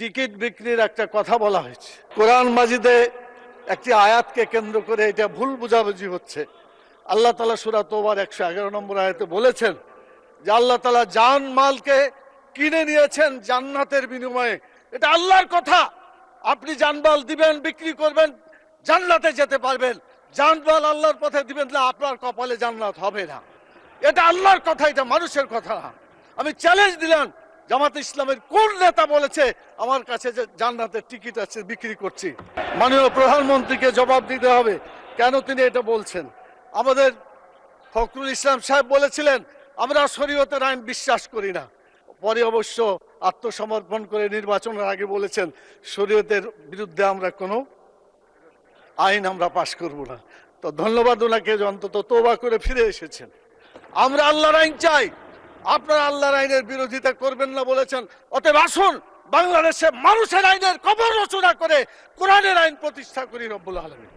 Ticket বিক্রির একটা কথা বলা হয়েছে। কোরআন মাজিদে একটি আয়াতকে কেন্দ্র করে এটা ভুল বোঝাবুঝি হচ্ছে। আল্লাহ তাআলা সূরা তওবার 111 নম্বর আয়াতে বলেছেন যে আল্লাহ তাআলা জান মালকে কিনে নিয়েছেন জান্নাতের বিনিময়ে। এটা আল্লাহর কথা। আপনি জানমাল দিবেন, বিক্রি করবেন, জান্নাতে যেতে পারবেন। জানমাল আল্লাহর পথে দিবেন না, আপনার কপালে জান্নাত হবে না। এটা আল্লাহর কথা, এটা মানুষের কথা না। আমি চ্যালেঞ্জ দিলাম, জামাত ইসলামের কোন নেতা বলেছে আমার কাছে যে জান্নাতের টিকিট আছে বিক্রি করছি? মাননীয় প্রধানমন্ত্রীকে জবাব দিতে হবে কেন তিনি এটা বলছেন। আমাদের ফখরুল ইসলাম সাহেব বলেছিলেন আমরা শরীয়তের আইন বিশ্বাস করি না, পরে অবশ্য আত্মসমর্পণ করে নির্বাচনের আগে বলেছেন শরীয়তের বিরুদ্ধে আমরা কোনো আইন আমরা পাশ করব না। তো ধন্যবাদ ওনাকে অন্তত তওবা করে ফিরে এসেছেন। আমরা আল্লাহর আইন চাই, আপনারা আল্লাহর আইনের বিরোধিতা করবেন না বলেছেন। অতএব আসুন বাংলাদেশে মানুষের আইনের কবর রচনা করে কোরআনের আইন প্রতিষ্ঠা করি। রব্বুল আলামিন।